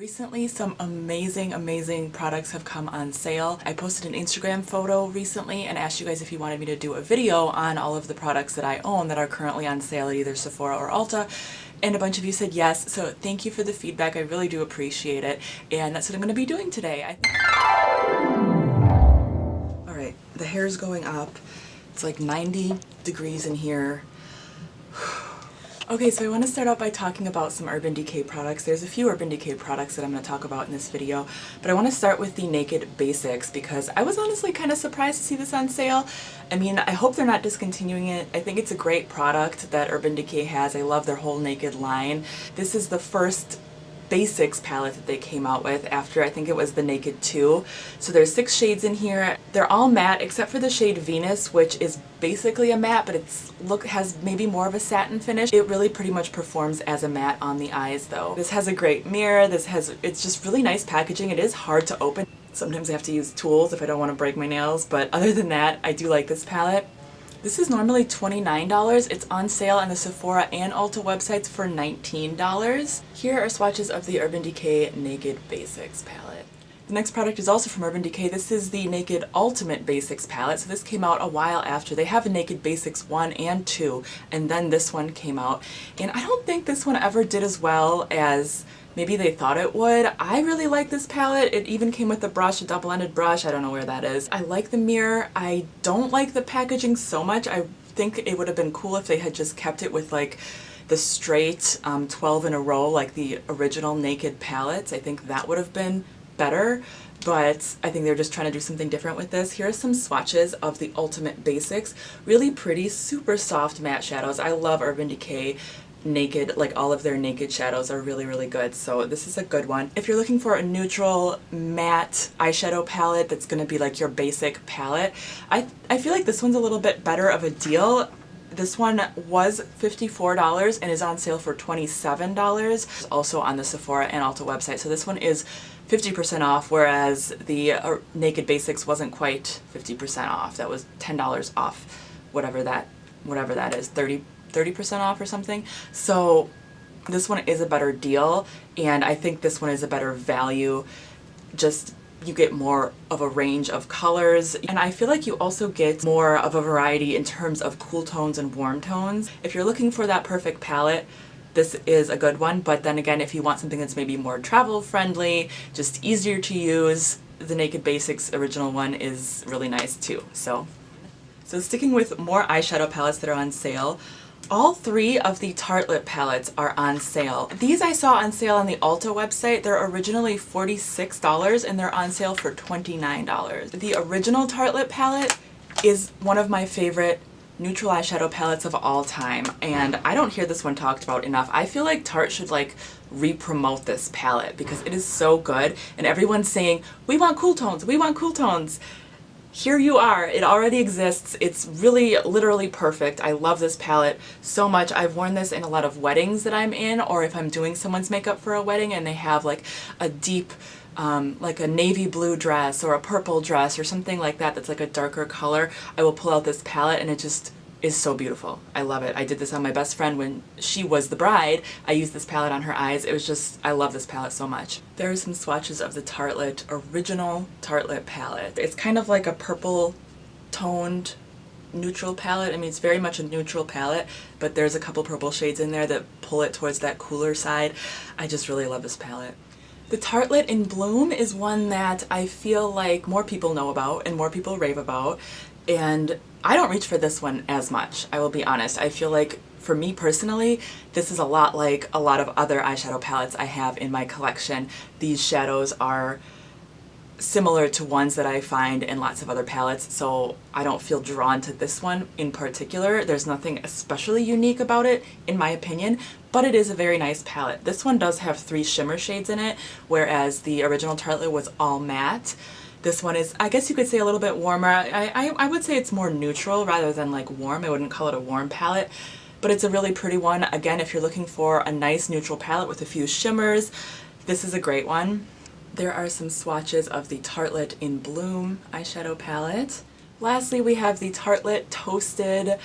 Recently, some amazing products have come on sale. I posted an Instagram photo recently and asked you guys if you wanted me to do a video on all of the products that I own that are currently on sale at either Sephora or Ulta. And a bunch of you said yes, so thank you for the feedback. I really do appreciate it. And that's what I'm going to be doing today. Alright, the hair's going up. It's like 90 degrees in here. Okay, so I want to start out by talking about some Urban Decay products. There's a few Urban Decay products that I'm going to talk about in this video, but I want to start with the Naked Basics because I was honestly kind of surprised to see this on sale. I mean, I hope they're not discontinuing it. I think it's a great product that Urban Decay has. I love their whole Naked line. This is the first Basics palette that they came out with after I think it was the Naked 2. So there's 6 shades in here. They're all matte except for the shade Venus, which is basically a matte, but has maybe more of a satin finish. It really pretty much performs as a matte on the eyes though. This has a great mirror. It's just really nice packaging. It is hard to open. Sometimes I have to use tools if I don't want to break my nails, but other than that, I do like this palette. This is normally $29. It's on sale on the Sephora and Ulta websites for $19. Here are swatches of the Urban Decay Naked Basics palette. The next product is also from Urban Decay. This is the Naked Ultimate Basics palette. So this came out a while after. They have a Naked Basics 1 and 2, and then this one came out. And I don't think this one ever did as well as maybe they thought it would. I really like this palette. It even came with a brush, a double-ended brush. I don't know where that is. I like the mirror. I don't like the packaging so much. I think it would have been cool if they had just kept it with like the straight 12 in a row like the original Naked palettes. I think that would have been better, but I think they're just trying to do something different with this. Here are some swatches of the Ultimate Basics. Really pretty, super soft matte shadows. I love Urban Decay Naked, like all of their Naked shadows are really good, so this is a good one. If you're looking for a neutral matte eyeshadow palette that's going to be like your basic palette, I feel like this one's a little bit better of a deal. This one was $54 and is on sale for $27. It's also on the Sephora and Ulta website, so this one is 50% off, whereas the Naked Basics wasn't quite 50% off. That was $10 off, whatever that is, 30% off or something. So this one is a better deal, and I think this one is a better value. Just you get more of a range of colors, and I feel like you also get more of a variety in terms of cool tones and warm tones. If you're looking for that perfect palette, this is a good one, but then again, if you want something that's maybe more travel friendly, just easier to use, the Naked Basics original one is really nice too. So sticking with more eyeshadow palettes that are on sale, all 3 of the Tartelette palettes are on sale. These I saw on sale on the Ulta website. They're originally $46 and they're on sale for $29. The original Tartelette palette is one of my favorite neutral eyeshadow palettes of all time, and I don't hear this one talked about enough. I feel like Tarte should like re-promote this palette because it is so good and everyone's saying, we want cool tones, we want cool tones. Here you are, it already exists. It's really literally perfect. I love this palette so much. I've worn this in a lot of weddings that I'm in, or if I'm doing someone's makeup for a wedding and they have like a deep like a navy blue dress or a purple dress or something like that that's like a darker color, I will pull out this palette and it just is so beautiful. I love it. I did this on my best friend when she was the bride. I used this palette on her eyes. It was just, I love this palette so much. There are some swatches of the Tartelette, original Tartelette palette. It's kind of like a purple toned neutral palette. I mean, it's very much a neutral palette, but there's a couple purple shades in there that pull it towards that cooler side. I just really love this palette. The Tartelette in Bloom is one that I feel like more people know about and more people rave about, and I don't reach for this one as much, I will be honest. I feel like, for me personally, this is a lot like a lot of other eyeshadow palettes I have in my collection. These shadows are similar to ones that I find in lots of other palettes, so I don't feel drawn to this one in particular. There's nothing especially unique about it, in my opinion, but it is a very nice palette. This one does have 3 shimmer shades in it, whereas the original Tartelette was all matte. This one is, I guess you could say, a little bit warmer. I would say it's more neutral rather than like warm. I wouldn't call it a warm palette, but it's a really pretty one. Again, if you're looking for a nice neutral palette with a few shimmers, this is a great one. There are some swatches of the Tartelette in Bloom eyeshadow palette. Lastly, we have the Tartelette Toasted.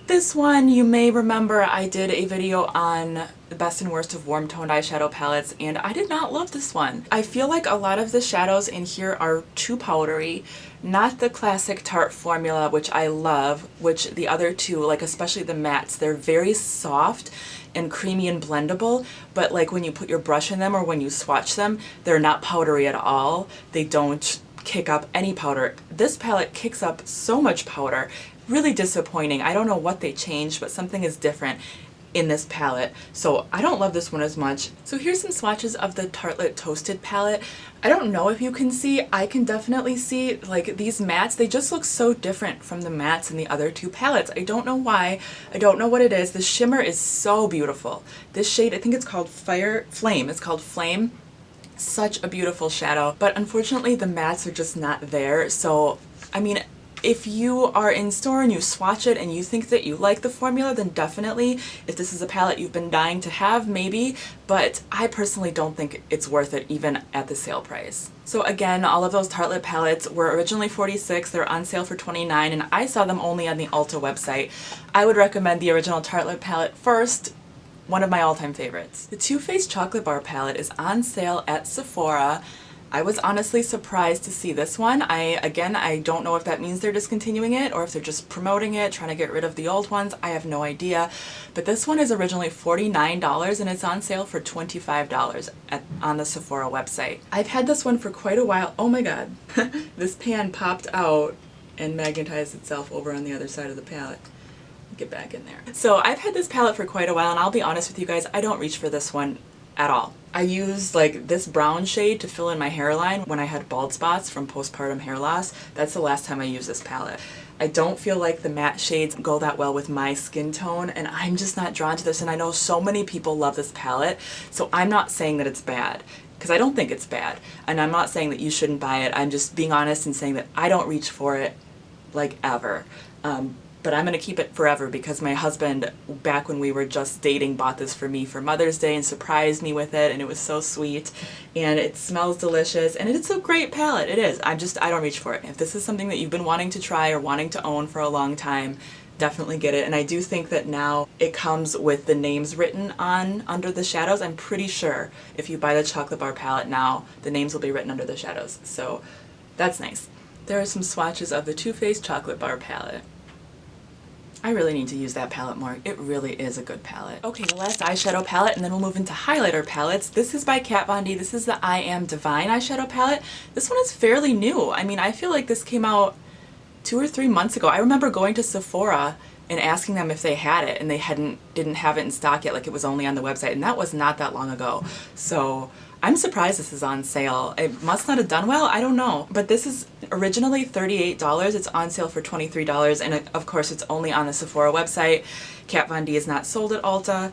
This one, you may remember I did a video on the best and worst of warm toned eyeshadow palettes, and I did not love this one. I feel like a lot of the shadows in here are too powdery, not the classic Tarte formula, which I love, which the other two, like especially the mattes, they're very soft and creamy and blendable, but like when you put your brush in them or when you swatch them, they're not powdery at all. They don't kick up any powder. This palette kicks up so much powder. Really disappointing. I don't know what they changed, but something is different in this palette. So I don't love this one as much. So here's some swatches of the Tartelette Toasted palette. I don't know if you can see, I can definitely see like these mattes, they just look so different from the mattes in the other two palettes. I don't know why, I don't know what it is. The shimmer is so beautiful. This shade, I think it's called Flame, it's called Flame. Such a beautiful shadow, but unfortunately the mattes are just not there. So, I mean, if you are in store and you swatch it and you think that you like the formula, then definitely, if this is a palette you've been dying to have, maybe, but I personally don't think it's worth it even at the sale price. So again, all of those Tartelette palettes were originally $46, they're on sale for $29, and I saw them only on the Ulta website. I would recommend the original Tartelette palette first. One of my all-time favorites. The Too Faced Chocolate Bar palette is on sale at Sephora. I was honestly surprised to see this one. I don't know if that means they're discontinuing it or if they're just promoting it, trying to get rid of the old ones. I have no idea. But this one is originally $49 and it's on sale for $25 on the Sephora website. I've had this one for quite a while. Oh my god. This pan popped out and magnetized itself over on the other side of the palette. Get back in there. So I've had this palette for quite a while, and I'll be honest with you guys, I don't reach for this one at all. I use like this brown shade to fill in my hairline when I had bald spots from postpartum hair loss. That's the last time I used this palette. I don't feel like the matte shades go that well with my skin tone, and I'm just not drawn to this, and I know so many people love this palette, so I'm not saying that it's bad, because I don't think it's bad, and I'm not saying that you shouldn't buy it. I'm just being honest and saying that I don't reach for it like ever. But I'm going to keep it forever because my husband, back when we were just dating, bought this for me for Mother's Day and surprised me with it, and it was so sweet, and it smells delicious, and it's a great palette. It is. I don't reach for it. If this is something that you've been wanting to try or wanting to own for a long time, definitely get it. And I do think that now it comes with the names written on under the shadows. I'm pretty sure if you buy the Chocolate Bar palette now, the names will be written under the shadows. So that's nice. There are some swatches of the Too Faced Chocolate Bar palette. I really need to use that palette more. It really is a good palette. Okay, the last eyeshadow palette, and then we'll move into highlighter palettes. This is by Kat Von D. This is the I Am Divine eyeshadow palette. This one is fairly new. I mean, I feel like this came out 2 or 3 months ago. I remember going to Sephora and asking them if they had it, and they didn't have it in stock yet, like it was only on the website, and that was not that long ago. So I'm surprised this is on sale. It must not have done well, I don't know. But this is originally $38. It's on sale for $23, and of course it's only on the Sephora website. Kat Von D is not sold at Ulta.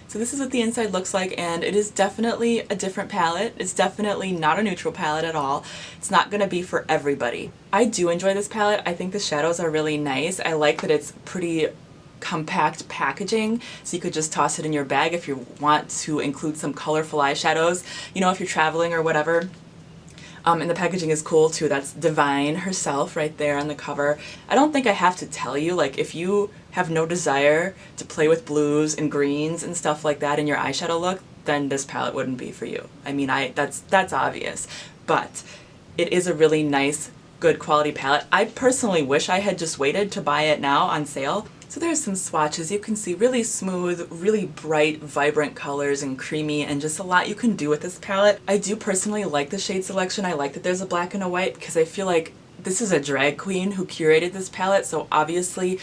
So this is what the inside looks like, and it is definitely a different palette. It's definitely not a neutral palette at all. It's not going to be for everybody. I do enjoy this palette. I think the shadows are really nice. I like that it's pretty compact packaging, so you could just toss it in your bag if you want to include some colorful eyeshadows, you know, if you're traveling or whatever. And the packaging is cool too. That's Divine herself right there on the cover. I don't think I have to tell you, like, if you have no desire to play with blues and greens and stuff like that in your eyeshadow look, then this palette wouldn't be for you. I mean, that's obvious, but it is a really nice, good quality palette. I personally wish I had just waited to buy it now on sale. So there's some swatches. You can see really smooth, really bright, vibrant colors and creamy, and just a lot you can do with this palette. I do personally like the shade selection. I like that there's a black and a white because I feel like this is a drag queen who curated this palette, so obviously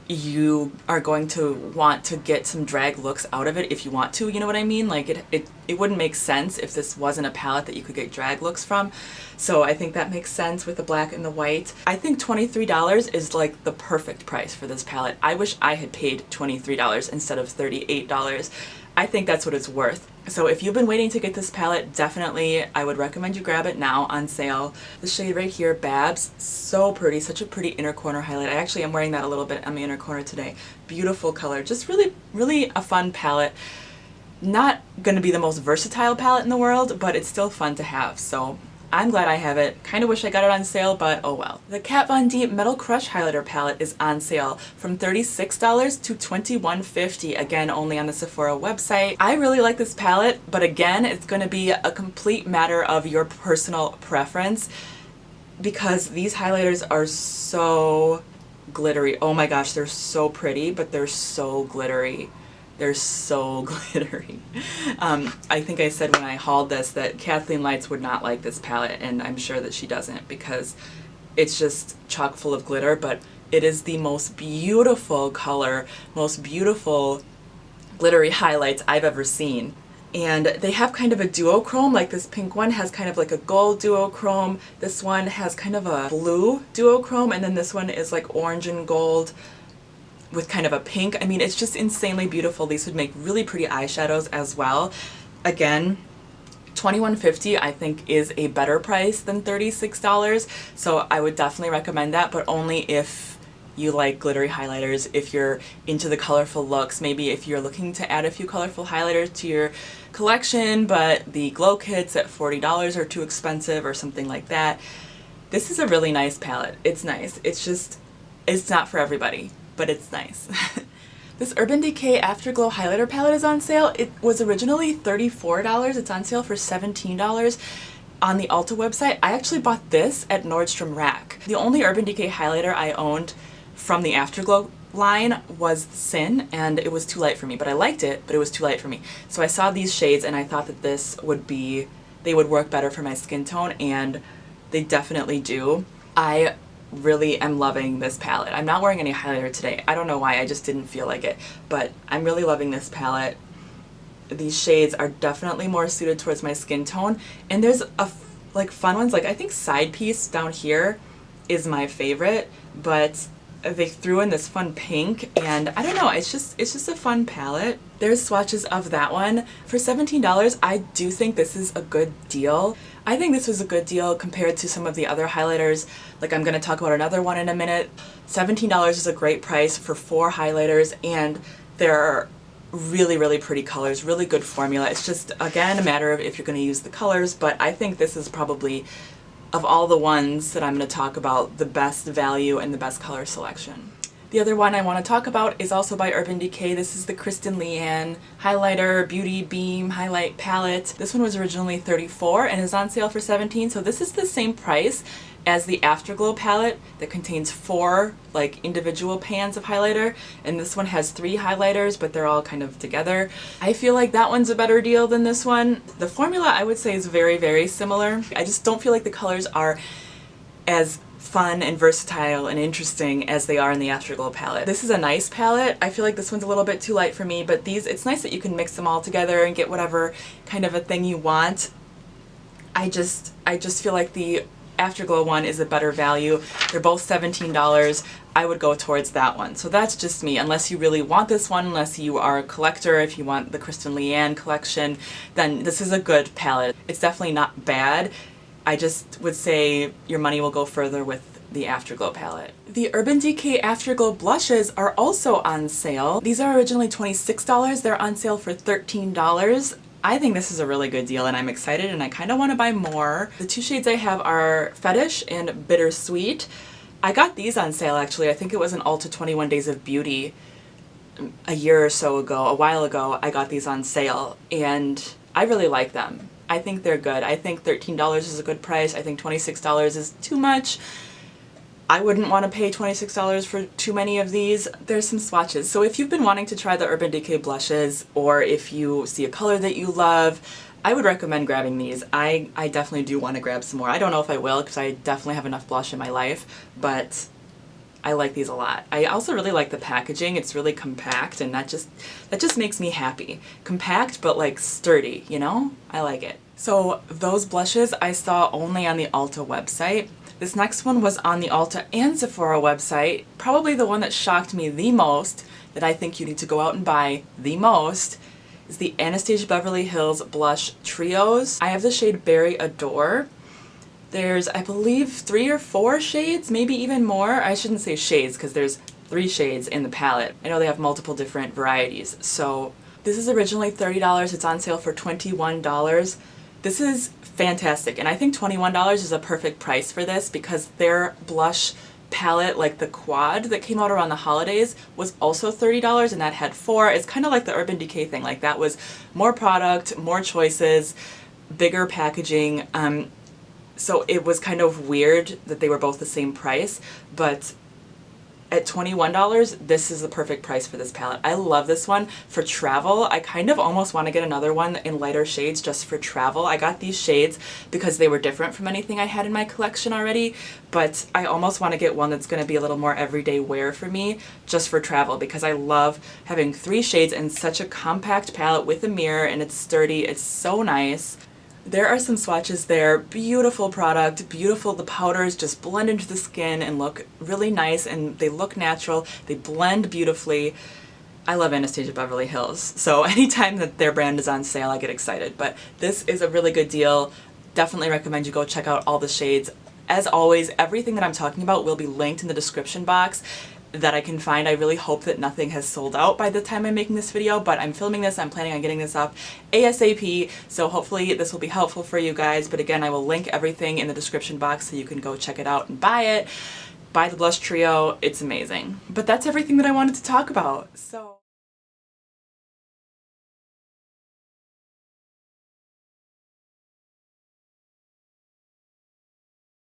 you are going to want to get some drag looks out of it if you want to, you know what I mean? Like it wouldn't make sense if this wasn't a palette that you could get drag looks from. So I think that makes sense with the black and the white. I think $23 is like the perfect price for this palette. I wish I had paid $23 instead of $38. I think that's what it's worth. So if you've been waiting to get this palette, definitely I would recommend you grab it now on sale. The shade right here, Babs, so pretty, such a pretty inner corner highlight. I actually am wearing that a little bit on my inner corner today. Beautiful color, just really, really a fun palette. Not going to be the most versatile palette in the world, but it's still fun to have. So I'm glad I have it. Kind of wish I got it on sale, but oh well. The Kat Von D Metal Crush Highlighter Palette is on sale from $36 to $21.50, again only on the Sephora website. I really like this palette, but again, it's going to be a complete matter of your personal preference because these highlighters are so glittery. Oh my gosh, they're so pretty, but they're so glittery. They're so glittery. I think I said when I hauled this that Kathleen Lights would not like this palette, and I'm sure that she doesn't because it's just chock full of glitter, but it is the most beautiful color, most beautiful glittery highlights I've ever seen. And they have kind of a duochrome, like this pink one has kind of like a gold duochrome, this one has kind of a blue duochrome, and then this one is like orange and gold with kind of a pink. I mean, it's just insanely beautiful. These would make really pretty eyeshadows as well. Again, $21.50 I think is a better price than $36, so I would definitely recommend that, but only if you like glittery highlighters, if you're into the colorful looks, maybe if you're looking to add a few colorful highlighters to your collection, but the glow kits at $40 are too expensive or something like that. This is a really nice palette. It's nice. It's just, it's not for everybody, but it's nice. This Urban Decay Afterglow Highlighter Palette is on sale. It was originally $34. It's on sale for $17 on the Ulta website. I actually bought this at Nordstrom Rack. The only Urban Decay highlighter I owned from the Afterglow line was Sin, and it was too light for me, but I liked it, but it was too light for me. So I saw these shades and I thought that this would be, they would work better for my skin tone, and they definitely do. I really am loving this palette. I'm not wearing any highlighter today. I don't know why, I just didn't feel like it, but I'm really loving this palette. These shades are definitely more suited towards my skin tone, and there's like fun ones, like I think Side Piece down here is my favorite, but they threw in this fun pink, and I don't know, it's just a fun palette. There's swatches of that one. For $17, I do think this is a good deal. I think this was a good deal compared to some of the other highlighters. Like I'm going to talk about another one in a minute. $17 is a great price for 4 highlighters, and they're really, really pretty colors, really good formula. It's just, again, a matter of if you're going to use the colors, but I think this is probably, of all the ones that I'm going to talk about, the best value and the best color selection. The other one I want to talk about is also by Urban Decay. This is the Kristen Leanne Highlighter Beauty Beam Highlight Palette. This one was originally $34 and is on sale for $17, so this is the same price as the Afterglow palette that contains 4 like individual pans of highlighter, and this one has 3 highlighters, but they're all kind of together. I feel like that one's a better deal than this one. The formula I would say is very, very similar. I just don't feel like the colors are as fun and versatile and interesting as they are in the Afterglow palette. This is a nice palette. I feel like this one's a little bit too light for me, but these, it's nice that you can mix them all together and get whatever kind of a thing you want. I just feel like the Afterglow one is a better value. They're both $17. I would go towards that one. So that's just me. Unless you really want this one, unless you are a collector, if you want the Kristen Leanne collection, then this is a good palette. It's definitely not bad. I just would say your money will go further with the Afterglow palette. The Urban Decay Afterglow blushes are also on sale. These are originally $26. They're on sale for $13. I think this is a really good deal, and I'm excited, and I kind of want to buy more. The 2 shades I have are Fetish and Bittersweet. I got these on sale actually. I think it was an Ulta 21 Days of Beauty a year or so ago, a while ago. I got these on sale, and I really like them. I think they're good. I think $13 is a good price. I think $26 is too much. I wouldn't want to pay $26 for too many of these. There's some swatches. So if you've been wanting to try the Urban Decay blushes, or if you see a color that you love, I would recommend grabbing these. I definitely do want to grab some more. I don't know if I will because I definitely have enough blush in my life, but I like these a lot. I also really like the packaging. It's really compact, and that just makes me happy. Compact but like sturdy, you know? I like it. So those blushes I saw only on the Ulta website. This next one was on the Ulta and Sephora website. Probably the one that shocked me the most, that I think you need to go out and buy the most, is the Anastasia Beverly Hills Blush Trios. I have the shade Berry Adore. There's, I believe, 3 or 4 shades, maybe even more. I shouldn't say shades because there's 3 shades in the palette. I know they have multiple different varieties. So this is originally $30. It's on sale for $21. This is fantastic, and I think $21 is a perfect price for this because their blush palette, like the quad that came out around the holidays, was also $30, and that had 4. It's kind of like the Urban Decay thing, like that was more product, more choices, bigger packaging, so it was kind of weird that they were both the same price, but at $21, this is the perfect price for this palette. I love this one for travel. I kind of almost want to get another one in lighter shades just for travel. I got these shades because they were different from anything I had in my collection already, but I almost want to get one that's going to be a little more everyday wear for me just for travel because I love having 3 shades in such a compact palette with a mirror, and it's sturdy. It's so nice. There are some swatches there. Beautiful product, beautiful. The powders just blend into the skin and look really nice, and they look natural. They blend beautifully. I love Anastasia Beverly Hills, so anytime that their brand is on sale, I get excited. But this is a really good deal. Definitely recommend you go check out all the shades. As always, everything that I'm talking about will be linked in the description box that I can find. I really hope that nothing has sold out by the time I'm making this video, but I'm filming this, I'm planning on getting this up ASAP, so hopefully this will be helpful for you guys. But again, I will link everything in the description box so you can go check it out and buy it. Buy the blush trio, it's amazing. But that's everything that I wanted to talk about. So